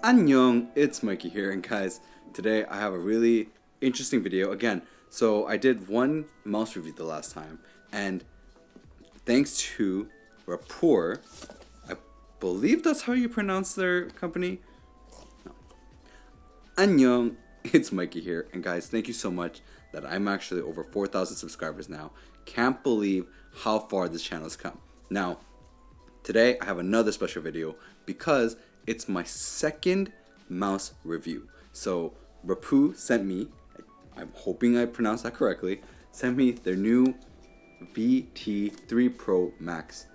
Annyeong, it's Mikey here, and guys, today I have a really interesting video again. So I did one mouse review the last time, and thanks to Rapoo, I believe that's how you pronounce their company. No. Annyeong, it's Mikey here, and guys, thank you so much that I'm actually over 4,000 subscribers now. Can't believe how far this channel has come. Now, today I have another special video because it's my second mouse review. So Rapoo sent me, I'm hoping I pronounced that correctly, sent me their new VT3 Pro Max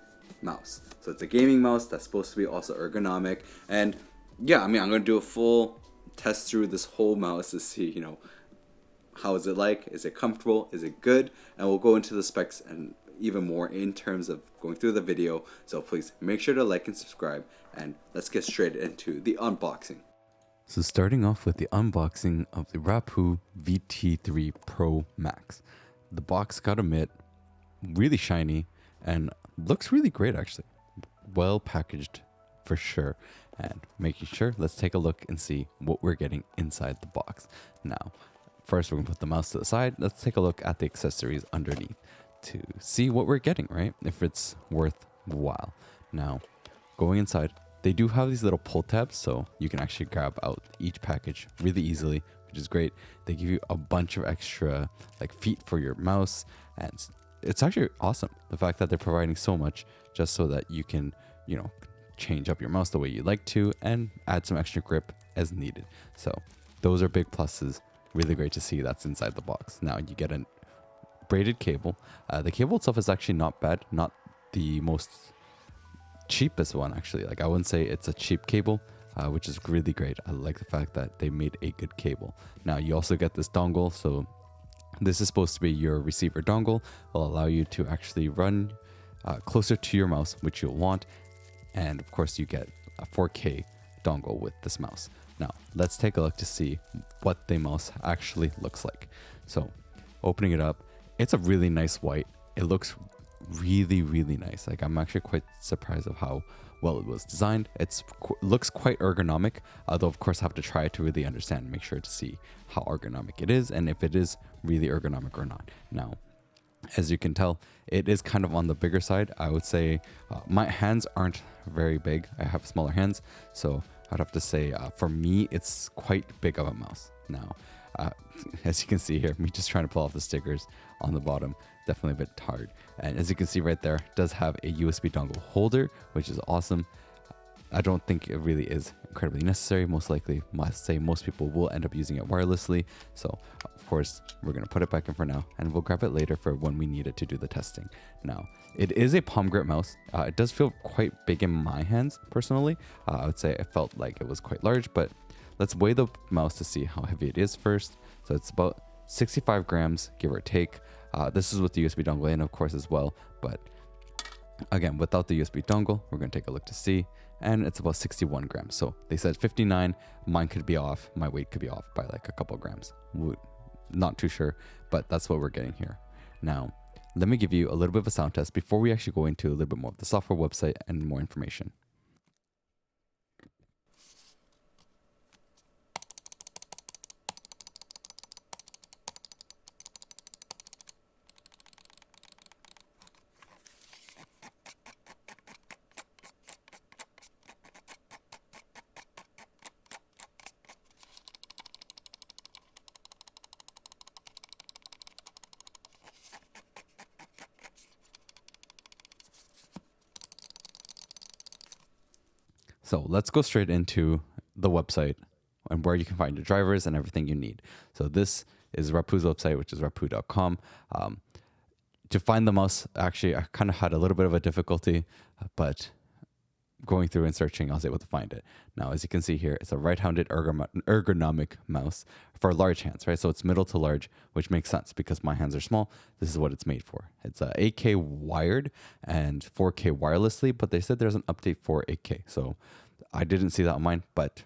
mouse. So it's a gaming mouse that's supposed to be also ergonomic. And yeah, I'm gonna do a full test through this whole mouse to see, how is it like? Is it comfortable? Is it good? And we'll go into the specs and even more in terms of going through the video. So please make sure to like and subscribe, and let's get straight into the unboxing. So starting off with the unboxing of the Rapoo VT3 Pro Max. The box, gotta admit, really shiny and looks really great actually. Well packaged for sure. And making sure, let's take a look and see what we're getting inside the box. Now, first we're gonna put the mouse to the side. Let's take a look at the accessories underneath to see what we're getting, right? If it's worthwhile. Now, going inside, they do have these little pull tabs, so you can actually grab out each package really easily, which is great. They give you a bunch of extra feet for your mouse, and it's actually awesome. The fact that they're providing so much just so that you can, change up your mouse the way you like to and add some extra grip as needed. So those are big pluses. Really great to see that's inside the box. Now you get a braided cable. The cable itself is actually not bad, not the most cheapest one actually. I wouldn't say it's a cheap cable, which is really great. I like the fact that they made a good cable. Now you also get this dongle, so this is supposed to be your receiver dongle. Will allow you to actually run closer to your mouse, which you'll want, and of course you get a 4K dongle with this mouse. Now let's take a look to see what the mouse actually looks like. So opening it up, it's a really nice white. It looks really nice. I'm actually quite surprised of how well it was designed. It looks quite ergonomic, although of course I have to try to really understand and make sure to see how ergonomic it is and if it is really ergonomic or not. Now, as you can tell, it is kind of on the bigger side. I would say my hands aren't very big. I have smaller hands, so I'd have to say for me it's quite big of a mouse. Now, as you can see here, me just trying to pull off the stickers on the bottom, definitely a bit hard. And as you can see right there, it does have a USB dongle holder, which is awesome. I don't think it really is incredibly necessary. Most likely, must say most people will end up using it wirelessly. So of course, we're gonna put it back in for now, and we'll grab it later for when we need it to do the testing. Now, it is a palm grip mouse. It does feel quite big in my hands personally. I would say it felt like it was quite large, but let's weigh the mouse to see how heavy it is first. So it's about 65 grams, give or take. This is with the USB dongle in, of course, as well. But again, without the USB dongle, we're going to take a look to see. And it's about 61 grams. So they said 59. Mine could be off. My weight could be off by a couple of grams. Not too sure, but that's what we're getting here. Now, let me give you a little bit of a sound test before we actually go into a little bit more of the software website and more information. So let's go straight into the website and where you can find your drivers and everything you need. So this is Rapoo's website, which is rapoo.com. To find the mouse, actually, I kind of had a little bit of a difficulty, but going through and searching, I was able to find it. Now, as you can see here, it's a right-handed ergonomic mouse for large hands, right? So it's middle to large, which makes sense because my hands are small. This is what it's made for. It's 8K wired and 4K wirelessly, but they said there's an update for 8K. So I didn't see that on mine, but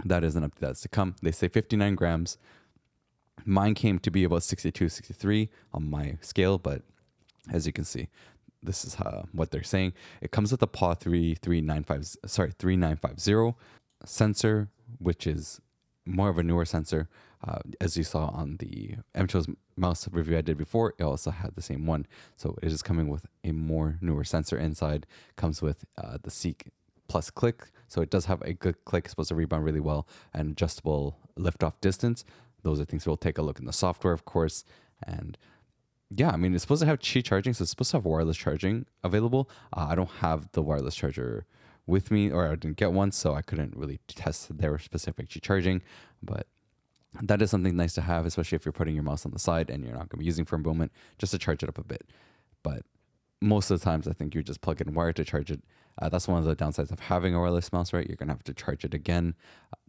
that is an update that's to come. They say 59 grams. Mine came to be about 62, 63 on my scale, but as you can see, this is what they're saying. It comes with a PAW 3950. sensor, which is more of a newer sensor. As you saw on the MCHO's mouse review I did before, it also had the same one. So it is coming with a more newer sensor inside. Comes with the Seek Plus click. So it does have a good click, it's supposed to rebound really well, and adjustable liftoff distance. Those are things we'll take a look in the software, of course. And yeah, I mean, it's supposed to have Qi charging, so it's supposed to have wireless charging available. I don't have the wireless charger with me, or I didn't get one, so I couldn't really test their specific Qi charging. But that is something nice to have, especially if you're putting your mouse on the side and you're not going to be using for a moment, just to charge it up a bit. But most of the times, I think you just plug in wire to charge it. That's one of the downsides of having a wireless mouse, right? You're going to have to charge it again.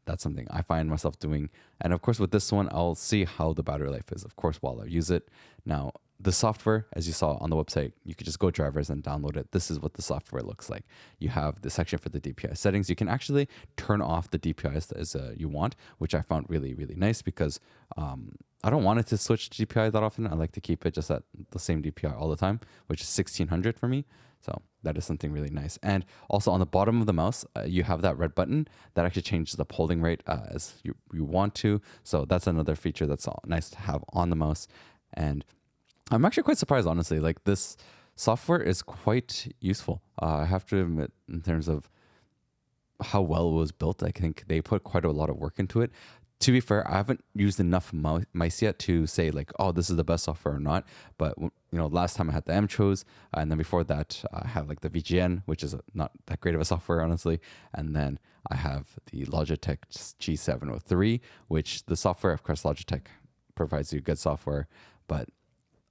That's something I find myself doing. And of course, with this one, I'll see how the battery life is, of course, while I use it. Now, the software, as you saw on the website, you could just go drivers and download it. This is what the software looks like. You have the section for the DPI settings. You can actually turn off the DPIs as you want, which I found really, really nice because I don't want it to switch to DPI that often. I like to keep it just at the same DPI all the time, which is 1600 for me. So that is something really nice. And also on the bottom of the mouse, you have that red button that actually changes the polling rate as you want to. So that's another feature that's nice to have on the mouse. And I'm actually quite surprised, honestly. Like, this software is quite useful. I have to admit, in terms of how well it was built, I think they put quite a lot of work into it. To be fair, I haven't used enough mice yet to say like, oh, this is the best software or not. But last time I had the MCHOs, and then before that I have like the VGN, which is not that great of a software, honestly. And then I have the Logitech G703, which the software, of course, Logitech provides you good software, but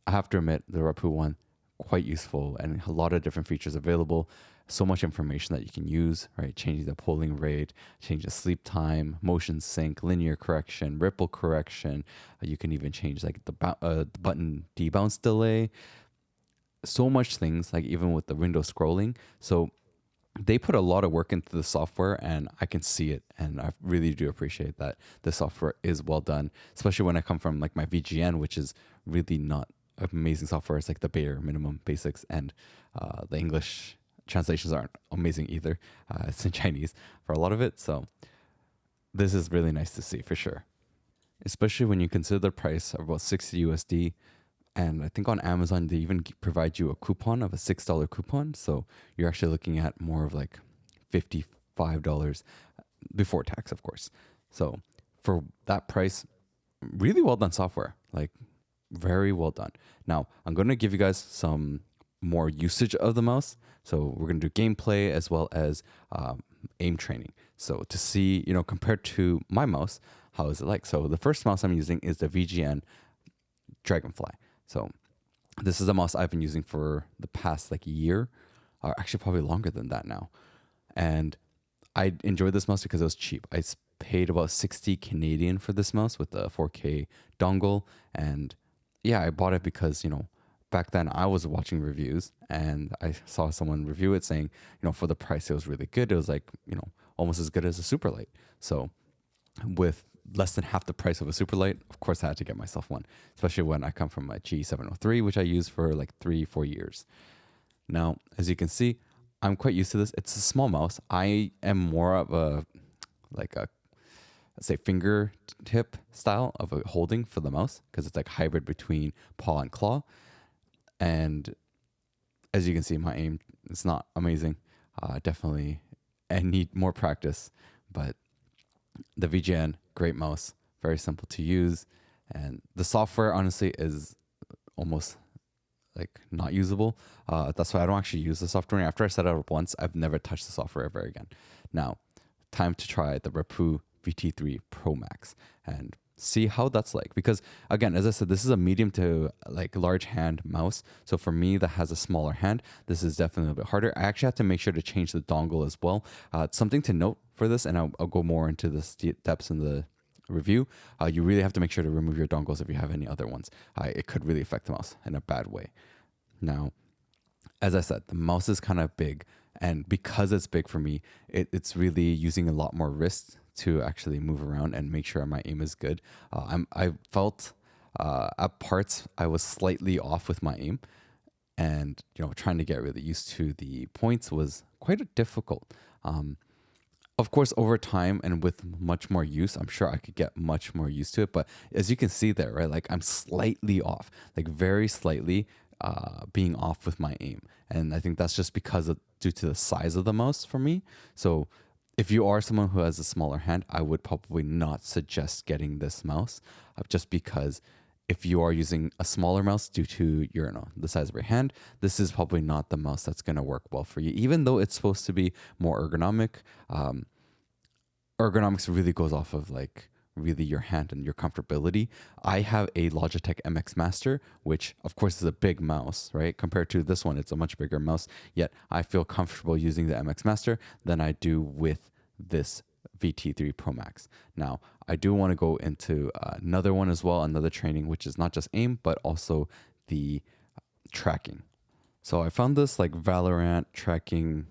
I have to admit the Rapoo one, quite useful and a lot of different features available. So much information that you can use, right? Changing the polling rate, change the sleep time, motion sync, linear correction, ripple correction. You can even change like the button debounce delay. So much things, like even with the window scrolling. So they put a lot of work into the software, and I can see it, and I really do appreciate that the software is well done, especially when I come from like my VGN, which is really not amazing software. It's like the bare minimum basics, and the English translations aren't amazing either. It's in Chinese for a lot of it, so this is really nice to see for sure, especially when you consider the price of about 60 USD. And I think on Amazon, they even provide you a coupon of a $6 coupon. So you're actually looking at more of like $55 before tax, of course. So for that price, really well done software, like very well done. Now, I'm going to give you guys some more usage of the mouse. So we're going to do gameplay as well as aim training. So to see, compared to my mouse, how is it like? So the first mouse I'm using is the VGN Dragonfly. So this is a mouse I've been using for the past like year, or actually probably longer than that now. And I enjoyed this mouse because it was cheap. I paid about 60 Canadian for this mouse with the 4K dongle. And yeah, I bought it because, back then I was watching reviews and I saw someone review it saying, for the price, it was really good. It was like, almost as good as a Superlight. So with less than half the price of a Superlight, of course I had to get myself one, especially when I come from a G703, which I used for like 3-4 years. Now, as you can see, I'm quite used to this. It's a small mouse. I am more of a, like a, let's say, fingertip style of a holding for the mouse, because it's like hybrid between paw and claw. And as you can see, my aim is not amazing. Definitely, I need more practice, but the VGN, great mouse, very simple to use. And the software, honestly, is almost like not usable. That's why I don't actually use the software. After I set it up once, I've never touched the software ever again. Now, time to try the Rapoo VT3 Pro Max and see how that's like. Because again, as I said, this is a medium to like large hand mouse. So for me that has a smaller hand, this is definitely a bit harder. I actually have to make sure to change the dongle as well. Something to note for this, and I'll go more into the depths in the review. You really have to make sure to remove your dongles if you have any other ones. It could really affect the mouse in a bad way. Now, as I said, the mouse is kind of big, and because it's big for me, it's really using a lot more wrist to actually move around and make sure my aim is good. I felt at parts I was slightly off with my aim, and trying to get really used to the points was quite difficult. Of course, over time and with much more use, I'm sure I could get much more used to it. But as you can see there, right, like I'm slightly off, like very slightly being off with my aim. And I think that's just because of due to the size of the mouse for me. So if you are someone who has a smaller hand, I would probably not suggest getting this mouse just because if you are using a smaller mouse due to your, you know, the size of your hand, this is probably not the mouse that's going to work well for you. Even though it's supposed to be more ergonomic, ergonomics really goes off of like really your hand and your comfortability. I have a Logitech MX Master, which of course is a big mouse, right? Compared to this one, it's a much bigger mouse. Yet I feel comfortable using the MX Master than I do with this VT3 Pro Max. Now, I do want to go into another one as well, another training, which is not just aim, but also the tracking. So I found this like Valorant tracking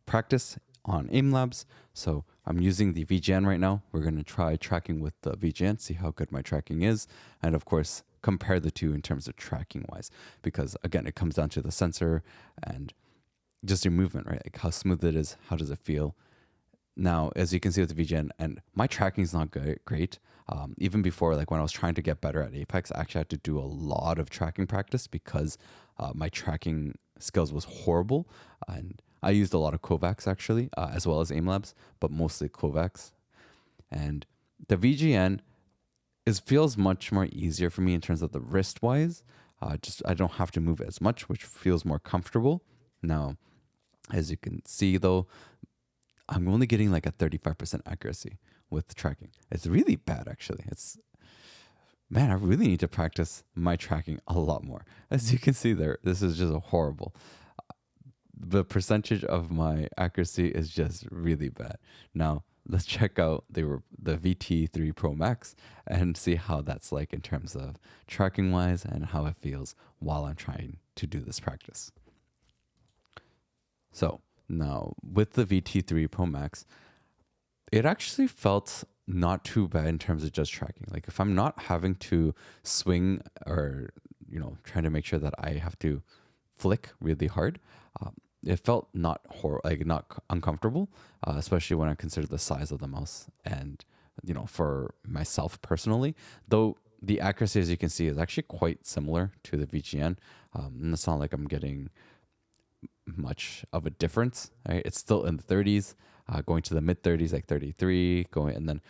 practice on Aim Labs. So I'm using the VGN right now. We're going to try tracking with the VGN, see how good my tracking is. And of course, compare the two in terms of tracking wise. Because again, it comes down to the sensor and just your movement, right? Like how smooth it is, how does it feel? Now, as you can see with the VGN, and my tracking is not great. Even before, like when I was trying to get better at Apex, I actually had to do a lot of tracking practice because my tracking skills was horrible. And I used a lot of Kovacs actually, as well as AimLabs, but mostly Kovacs. And the VGN feels much more easier for me in terms of the wrist wise. Just I don't have to move as much, which feels more comfortable. Now, as you can see though, I'm only getting like a 35% accuracy with tracking. It's really bad actually. Man, I really need to practice my tracking a lot more. As you can see there, this is just horrible. The percentage of my accuracy is just really bad. Now, let's check out the VT3 Pro Max and see how that's like in terms of tracking wise and how it feels while I'm trying to do this practice. So now with the VT3 Pro Max, it actually felt not too bad in terms of just tracking. Like if I'm not having to swing or, you know, trying to make sure that I have to flick really hard, it felt not not uncomfortable, especially when I consider the size of the mouse. And, you know, for myself personally, though the accuracy, as you can see, is actually quite similar to the VGN. And it's not like I'm getting much of a difference, right? It's still in the 30s, going to the mid 30s, like 33, going, and then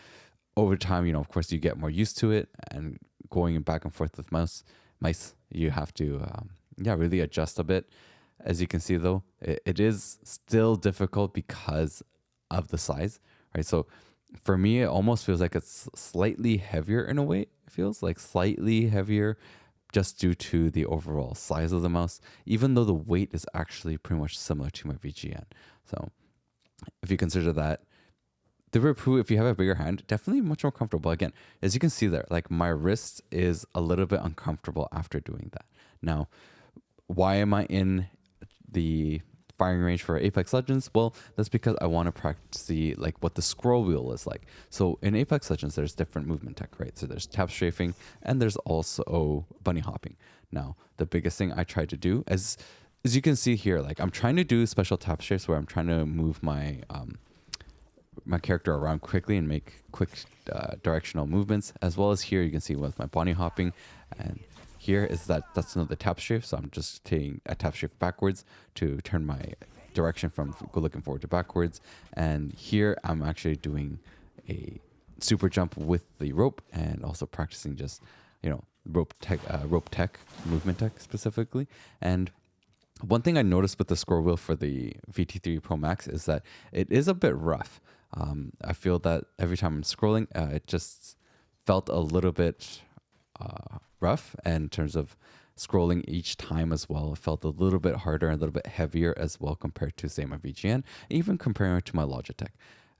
over time, you know, of course, you get more used to it, and going back and forth with mice, you have to, really adjust a bit. As you can see, though, it is still difficult because of the size, right? So for me, it almost feels like it's slightly heavier in a way. It feels like slightly heavier just due to the overall size of the mouse, even though the weight is actually pretty much similar to my VGN. So if you consider that, the Rapoo, if you have a bigger hand, definitely much more comfortable. Again, as you can see there, like my wrist is a little bit uncomfortable after doing that. Now, why am I in the firing range for Apex Legends? Well, that's because I want to practice what the scroll wheel is like. So in Apex Legends, there's different movement tech, right? So there's tap strafing and there's also bunny hopping. Now, the biggest thing I try to do as you can see here, like I'm trying to do special tap strafes where I'm trying to move my my character around quickly and make quick directional movements, as well as here you can see with my bunny hopping. And here is that's another tap strafe, so I'm just taking a tap strafe backwards to turn my direction from looking forward to backwards. And here I'm actually doing a super jump with the rope and also practicing just, you know, rope tech, movement tech specifically. And one thing I noticed with the scroll wheel for the VT3 Pro Max is that it is a bit rough. I feel that every time I'm scrolling, it just felt a little bit rough, and in terms of scrolling each time as well, it felt a little bit harder and a little bit heavier as well compared to, say, my VGN, even comparing it to my Logitech.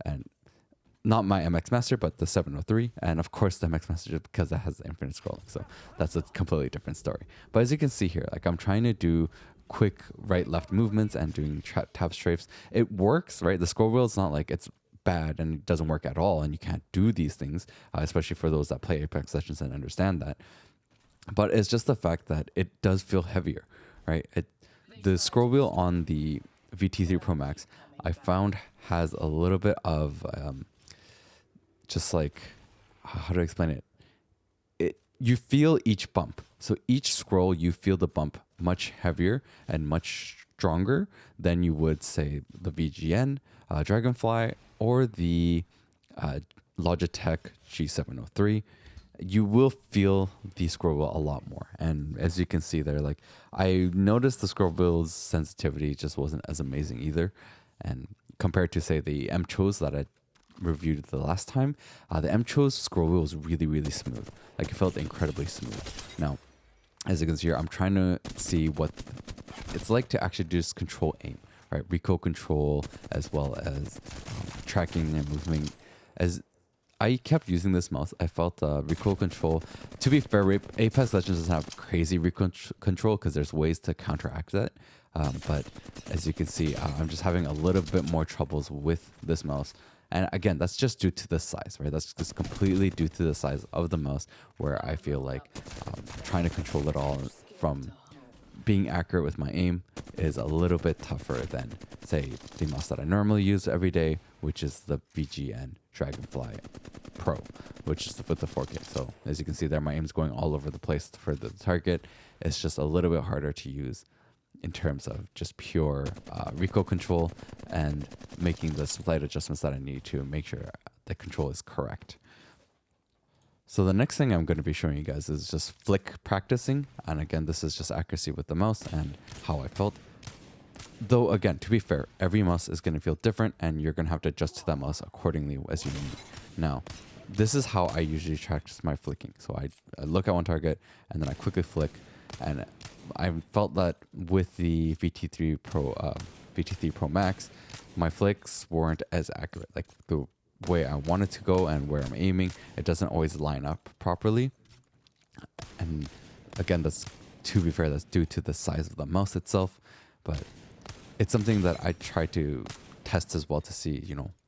And not my MX Master, but the 703, and of course the MX Master, just because that has infinite scrolling. So that's a completely different story. But as you can see here, like I'm trying to do quick right-left movements and doing tap strafes. It works, right? The scroll wheel is not like it's bad and it doesn't work at all, and you can't do these things, especially for those that play Apex Legends and understand that. But it's just the fact that it does feel heavier, right? The scroll wheel on the VT3 Pro Max, I found has a little bit of just like, how do I explain it? You feel each bump. So each scroll, you feel the bump much heavier and much stronger than you would say the VGN, Dragonfly, or the uh, Logitech G703. You will feel the scroll wheel a lot more. And as you can see there, like I noticed the scroll wheel's sensitivity just wasn't as amazing either. And compared to say the M-Chose that I reviewed the last time, the M-Chose scroll wheel was really, really smooth. Like it felt incredibly smooth. Now, as you can see here, I'm trying to see what it's like to actually just control aim, right? Recoil control as well as tracking and moving. As I kept using this mouse, I felt recoil control. To be fair, Apex Legends doesn't have crazy recoil control because there's ways to counteract that. But as you can see, I'm just having a little bit more troubles with this mouse. And again, that's just due to the size, right? That's just completely due to the size of the mouse, where I feel like trying to control it all from being accurate with my aim is a little bit tougher than, say, the mouse that I normally use every day, which is the VGN Dragonfly Pro, which is with the 4K. So as you can see there, my aim's going all over the place for the target. It's just a little bit harder to use in terms of just pure recoil control and making the slight adjustments that I need to make sure the control is correct. So the next thing I'm going to be showing you guys is just flick practicing. And again, this is just accuracy with the mouse and how I felt. Though again, to be fair, every mouse is going to feel different and you're going to have to adjust to that mouse accordingly as you need. Now, this is how I usually practice my flicking. So I look at one target and then I quickly flick, and I felt that with the VT3 Pro Max, my flicks weren't as accurate. Like the way I wanted to go and where I'm aiming, it doesn't always line up properly. And again, that's, to be fair, that's due to the size of the mouse itself. But it's something that I try to test as well to see,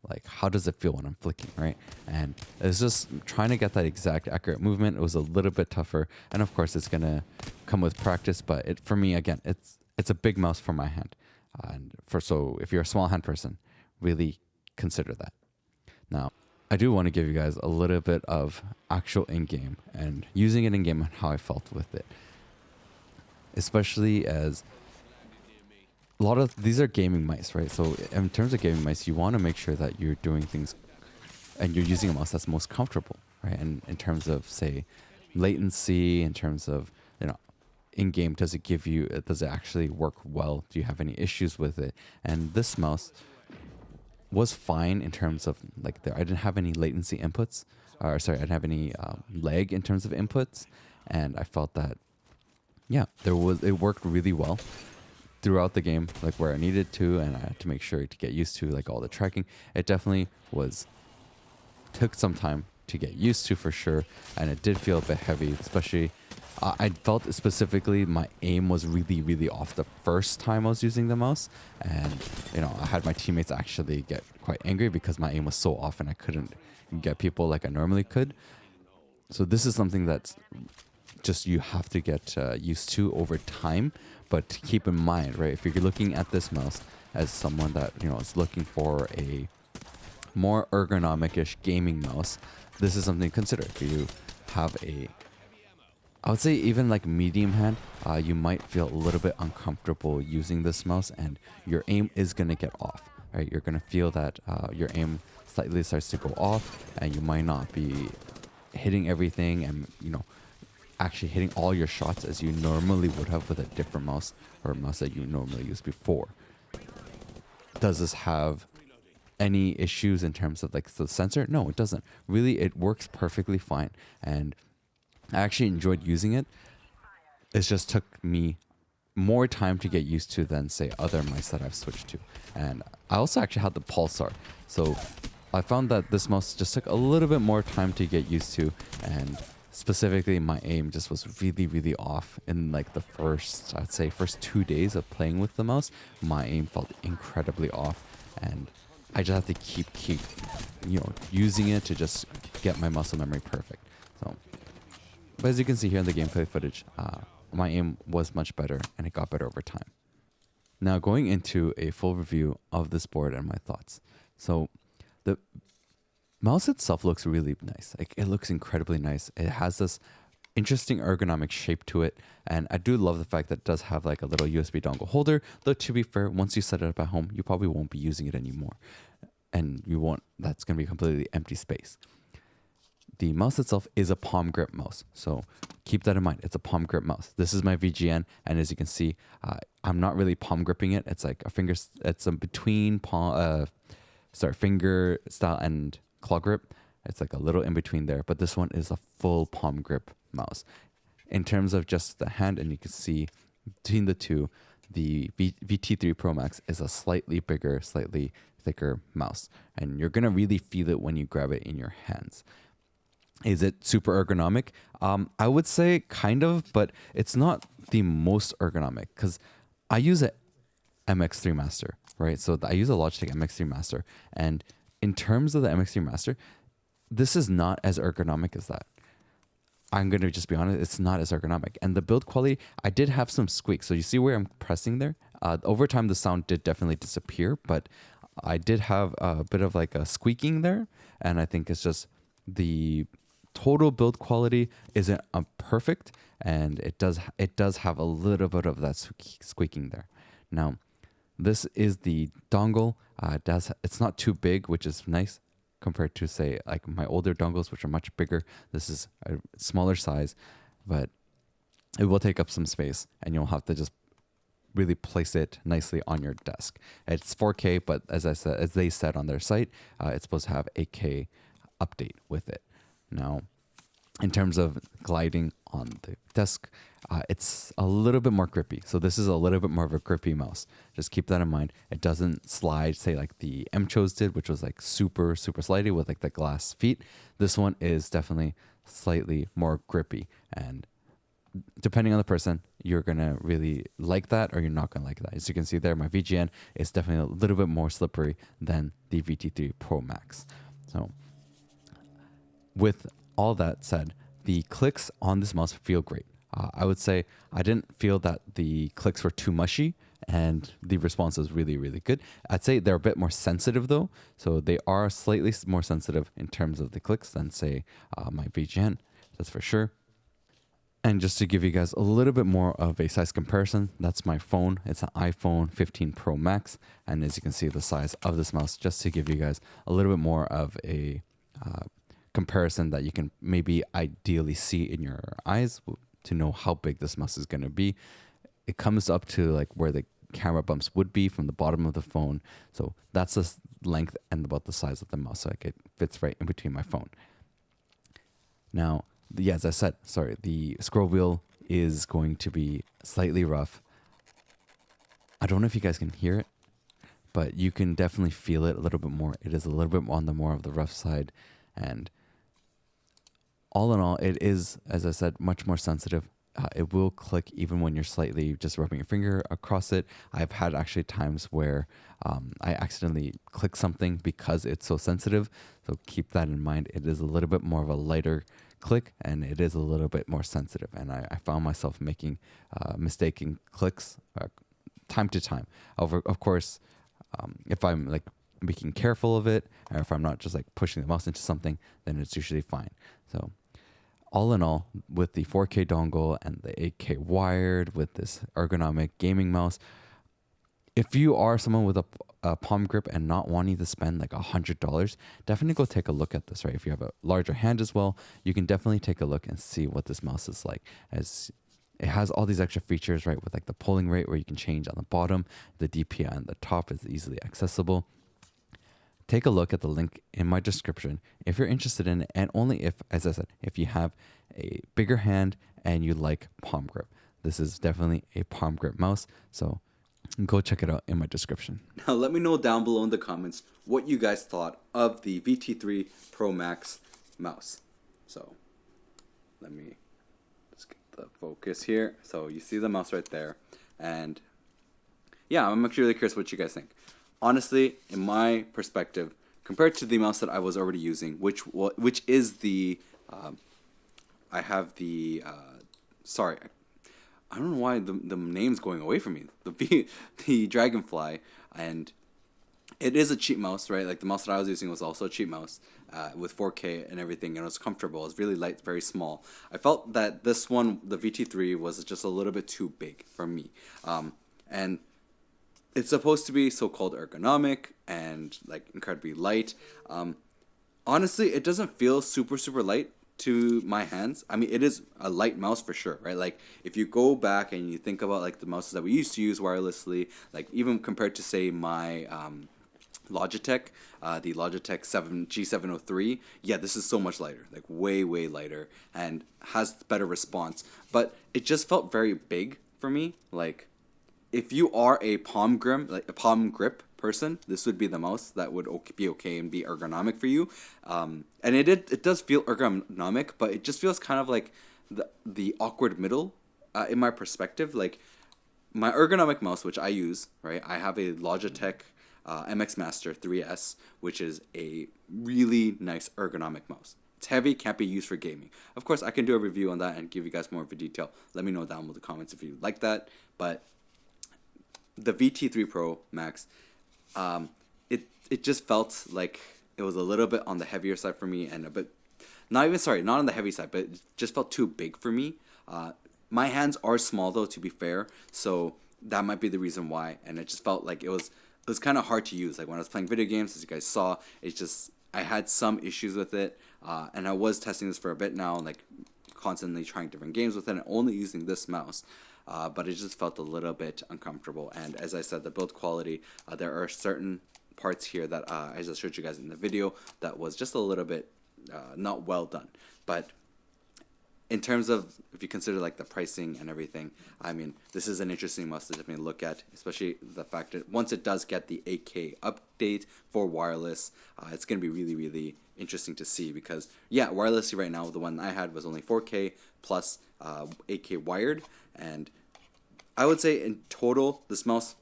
like how does it feel when I'm flicking, right? And it's just trying to get that exact accurate movement. It was a little bit tougher, and of course it's gonna come with practice. But for me, again, it's a big mouse for my hand, so if you're a small hand person, really consider that. Now, I do want to give you guys a little bit of actual in-game and using it in-game and how I felt with it, especially as a lot of these are gaming mice, right? So in terms of gaming mice, you want to make sure that you're doing things and you're using a mouse that's most comfortable, right? And in terms of, say, latency, in terms of, in-game, does it actually work well? Do you have any issues with it? And this mouse was fine in terms of, like, I didn't have any latency inputs, I didn't have any lag in terms of inputs. And I felt that, yeah, it worked really well throughout the game, like where I needed to, and I had to make sure to get used to like all the tracking. It definitely took some time to get used to for sure, and it did feel a bit heavy, especially I felt specifically my aim was really, really off the first time I was using the mouse, and I had my teammates actually get quite angry because my aim was so off and I couldn't get people like I normally could. So this is something that's just you have to get used to over time. But keep in mind, right, if you're looking at this mouse as someone that, is looking for a more ergonomic-ish gaming mouse, this is something to consider. If you have I would say even like medium hand, you might feel a little bit uncomfortable using this mouse and your aim is going to get off, right? You're going to feel that your aim slightly starts to go off and you might not be hitting everything and, actually hitting all your shots as you normally would have with a different mouse or a mouse that you normally used before. Does this have any issues in terms of like the sensor? No, it doesn't. Really, it works perfectly fine. And I actually enjoyed using it. It just took me more time to get used to than, say, other mice that I've switched to. And I also actually had the pulsar. So I found that this mouse just took a little bit more time to get used to, and specifically my aim just was really, really off in like the first 2 days of playing with the mouse. My aim felt incredibly off, and I just have to keep using it to just get my muscle memory perfect. So, but as you can see here in the gameplay footage, my aim was much better and it got better over time. Now going into a full review of this board and my thoughts. So the mouse itself looks really nice. Like it looks incredibly nice. It has this interesting ergonomic shape to it, and I do love the fact that it does have like a little USB dongle holder. Though to be fair, once you set it up at home, you probably won't be using it anymore, and you won't. That's going to be completely empty space. The mouse itself is a palm grip mouse, so keep that in mind. It's a palm grip mouse. This is my VGN, and as you can see, I'm not really palm gripping it. It's like a finger. It's a between palm, finger style and claw grip. It's like a little in between there, but this one is a full palm grip mouse. In terms of just the hand, and you can see between the two, the VT3 Pro Max is a slightly bigger, slightly thicker mouse, and you're gonna really feel it when you grab it in your hands. Is it super ergonomic? I would say kind of, but it's not the most ergonomic because I use a MX3 Master, right? So I use a Logitech MX3 Master, and in terms of the MX3 Master, this is not as ergonomic as that. I'm going to just be honest, it's not as ergonomic. And the build quality, I did have some squeaks. So you see where I'm pressing there? Over time, the sound did definitely disappear, but I did have a bit of like a squeaking there. And I think it's just the total build quality isn't perfect, and it does have a little bit of that squeaking there. Now, this is the dongle. It's not too big, which is nice compared to say like my older dongles, which are much bigger. This is a smaller size, but it will take up some space, and you'll have to just really place it nicely on your desk. It's 4K, but as they said on their site, it's supposed to have 8K update with it. Now, in terms of gliding on the desk, it's a little bit more grippy. So this is a little bit more of a grippy mouse. Just keep that in mind. It doesn't slide, say like the Mchos did, which was like super, super slidey with like the glass feet. This one is definitely slightly more grippy. And depending on the person, you're going to really like that or you're not going to like that. As you can see there, my VGN is definitely a little bit more slippery than the VT3 Pro Max. So with all that said, the clicks on this mouse feel great. I would say I didn't feel that the clicks were too mushy, and the response was really, really good. I'd say they're a bit more sensitive though. So they are slightly more sensitive in terms of the clicks than say my VGN, that's for sure. And just to give you guys a little bit more of a size comparison, that's my phone. It's an iPhone 15 Pro Max. And as you can see, the size of this mouse, just to give you guys a little bit more of a comparison that you can maybe ideally see in your eyes to know how big this mouse is going to be. It comes up to like where the camera bumps would be from the bottom of the phone. So that's the length and about the size of the mouse. So like it fits right in between my phone. Now, as I said, the scroll wheel is going to be slightly rough. I don't know if you guys can hear it, but you can definitely feel it a little bit more. It is a little bit on the more of the rough side. And all in all, it is, as I said, much more sensitive. It will click even when you're slightly just rubbing your finger across it. I've had actually times where I accidentally click something because it's so sensitive. So keep that in mind. It is a little bit more of a lighter click, and it is a little bit more sensitive. And I found myself making mistaken clicks time to time. Of course, if I'm like being careful of it, or if I'm not just like pushing the mouse into something, then it's usually fine. So all in all, with the 4K dongle and the 8K wired with this ergonomic gaming mouse, if you are someone with a palm grip and not wanting to spend like $100, definitely go take a look at this, right? If you have a larger hand as well, you can definitely take a look and see what this mouse is like. As it has all these extra features, right? With like the polling rate where you can change on the bottom, the DPI on the top is easily accessible. Take a look at the link in my description if you're interested in it, and only if, as I said, if you have a bigger hand and you like palm grip. This is definitely a palm grip mouse, so go check it out in my description. Now let me know down below in the comments what you guys thought of the VT3 Pro Max mouse. So let me just get the focus here. So you see the mouse right there, and yeah, I'm actually really curious what you guys think. Honestly, in my perspective, compared to the mouse that I was already using, which is the, I have the, I don't know why the name's going away from me. The Dragonfly, and it is a cheap mouse, right? Like the mouse that I was using was also a cheap mouse with 4K and everything, and it was comfortable. It was really light, very small. I felt that this one, the VT3, was just a little bit too big for me, and it's supposed to be so-called ergonomic and like incredibly light. Honestly, it doesn't feel super light to my hands. I mean, it is a light mouse for sure, right? Like if you go back and you think about like the mouses that we used to use wirelessly, like even compared to say my Logitech, the Logitech G703, yeah, this is so much lighter, like way lighter, and has better response. But it just felt very big for me. Like if you are a palm grip person, this would be the mouse that would be okay and be ergonomic for you. And it does feel ergonomic, but it just feels kind of like the awkward middle in my perspective. Like my ergonomic mouse, which I use, right? I have a Logitech MX Master 3S, which is a really nice ergonomic mouse. It's heavy, can't be used for gaming. Of course, I can do a review on that and give you guys more of a detail. Let me know down below the comments if you like that. But the VT3 Pro Max, it just felt like it was a little bit on the heavier side for me, and a bit not on the heavy side, but it just felt too big for me. My hands are small though, to be fair, so that might be the reason why. And it just felt like it was kind of hard to use. Like when I was playing video games, as you guys saw, I had some issues with it, and I was testing this for a bit now, like constantly trying different games with it and only using this mouse. But it just felt a little bit uncomfortable. And as I said, the build quality, there are certain parts here that I just showed you guys in the video that was just a little bit not well done. But in terms of, if you consider like the pricing and everything, I mean, this is an interesting mouse to definitely look at, especially the fact that once it does get the 8K update for wireless, it's going to be really interesting to see, because yeah, wirelessly right now, the one I had was only 4K plus 8K wired, and I would say in total, this mouse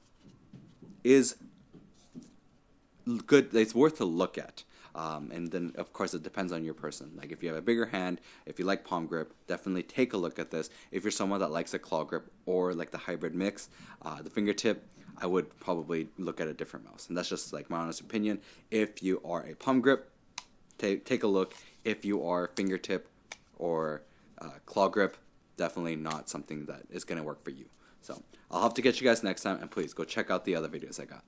is good. It's worth to look at. And then, of course, it depends on your person. Like, if you have a bigger hand, if you like palm grip, definitely take a look at this. If you're someone that likes a claw grip or like the hybrid mix, the fingertip, I would probably look at a different mouse. And that's just like my honest opinion. If you are a palm grip, take a look. If you are fingertip or claw grip, definitely not something that is going to work for you. So I'll have to get you guys next time, and please go check out the other videos I got.